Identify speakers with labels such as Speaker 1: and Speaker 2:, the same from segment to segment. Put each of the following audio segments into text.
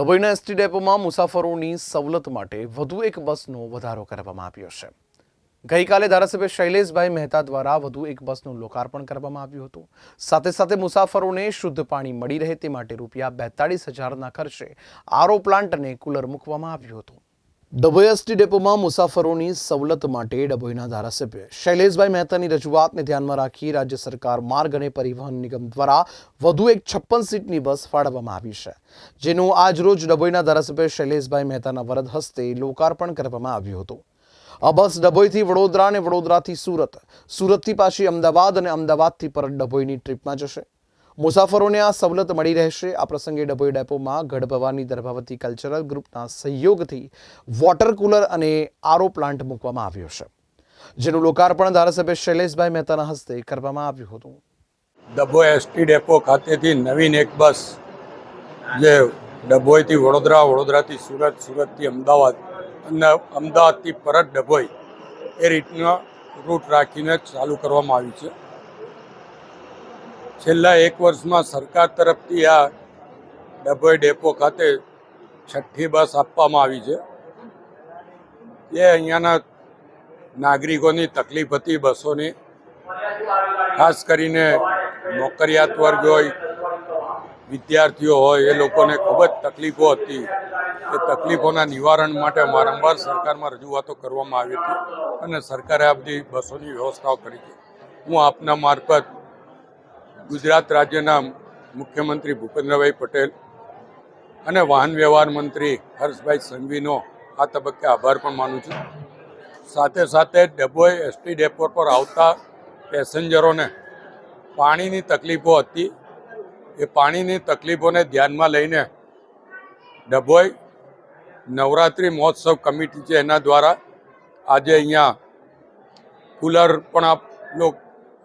Speaker 1: ડભોઈના ST ડેપોમાં મુસાફરોની સવલત માટે વધુ એક બસનો વધારો કરવામાં આવ્યો છે। ગઈકાલે ધારાસભ્ય શૈલેષભાઈ મહેતા દ્વારા વધુ એક બસનું લોકાર્પણ કરવામાં આવ્યું હતું। સાથે સાથે મુસાફરોને શુદ્ધ પાણી મળી રહે તે માટે ₹42,000ના ખર્ચે આરઓ પ્લાન્ટ અને કુલર મૂકવામાં આવ્યું હતું। ડભોઈ એસટી ડેપોમાં મુસાફરોની સવલત માટે ડભોઈના ધારાસભ્ય શૈલેષભાઈ મહેતાની રજૂઆતને ધ્યાનમાં રાખી રાજ્ય સરકાર માર્ગ અને પરિવહન નિગમ દ્વારા વધુ એક 56 સીટની બસ ફાળવવામાં આવી છે, જેનું આજરોજ ડભોઈના ધારાસભ્ય શૈલેષભાઈ મહેતાના વરદ હસ્તે લોકાર્પણ કરવામાં આવ્યું હતું। આ બસ ડભોઈથી વડોદરા અને વડોદરાથી સુરત, સુરતથી પાછી અમદાવાદ અને અમદાવાદથી પરત ડભોઈની ટ્રીપમાં જશે। મુસાફરોને આ સવલત મળી રહેશે। આ પ્રસંગે ડભોઈ ડેપોમાં ગઢ ભવાની દર્ભાવતી કલ્ચરલ ગ્રુપના સહયોગથી વોટર કુલર અને આરઓ પ્લાન્ટ મૂકવામાં આવ્યો છે, જેનું લોકાર્પણ ધારાસભ્ય શૈલેષભાઈ મહેતાના હસ્તે કરવામાં આવ્યું હતું।
Speaker 2: ડભોઈ એસટી ડેપો ખાતેથી નવીન એક બસ જે ડભોઈથી વડોદરા, વડોદરાથી સુરત, સુરતથી અમદાવાદ અને અમદાવાદથી પરત ડભોઈ એ રીતના રૂટ રાખીને ચાલુ કરવામાં આવી છે। છેલ્લા 1 વર્ષમાં સરકાર તરફથી આ ડભોઈ ડેપો ખાતે 6ઠ્ઠી બસ આપવામાં આવી છે। એ અહીંયાના નાગરિકોની તકલીફ હતી બસોની, ખાસ કરીને નોકરિયાત વર્ગ હોય, વિદ્યાર્થીઓ હોય, એ લોકોને ખૂબ જ તકલીફો હતી। એ તકલીફોના નિવારણ માટે વારંવાર સરકારમાં રજૂઆતો કરવામાં આવી હતી અને સરકારે આ બધી બસોની વ્યવસ્થાઓ કરી છે। હું આપના મારફત ગુજરાત રાજ્યના મુખ્યમંત્રી ભૂપેન્દ્રભાઈ પટેલ અને વાહન વ્યવહાર મંત્રી હર્ષભાઈ સંઘવીનો આ તબક્કે આભાર પણ માનું છું। સાથે સાથે ડભોઈ એસટી ડેપો પર આવતા પેસેન્જરોને પાણીની તકલીફો હતી। એ પાણીની તકલીફોને ધ્યાનમાં લઈને ડભોઈ નવરાત્રિ મહોત્સવ કમિટી છે એના દ્વારા આજે અહીંયા કુલર પણ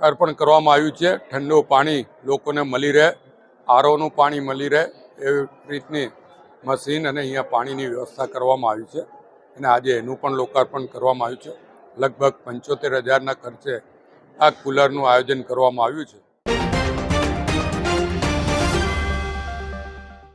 Speaker 2: અર્પણ કરવામાં આવ્યું છે। ઠંડુ પાણી લોકોને મળી રહે, આરઓનું પાણી મળી રહે એવી રીતની મશીન અને અહીંયા પાણીની વ્યવસ્થા કરવામાં આવી છે અને આજે એનું પણ લોકાર્પણ કરવામાં આવ્યું છે। લગભગ 75,000ના ખર્ચે આ કુલરનું આયોજન કરવામાં આવ્યું છે।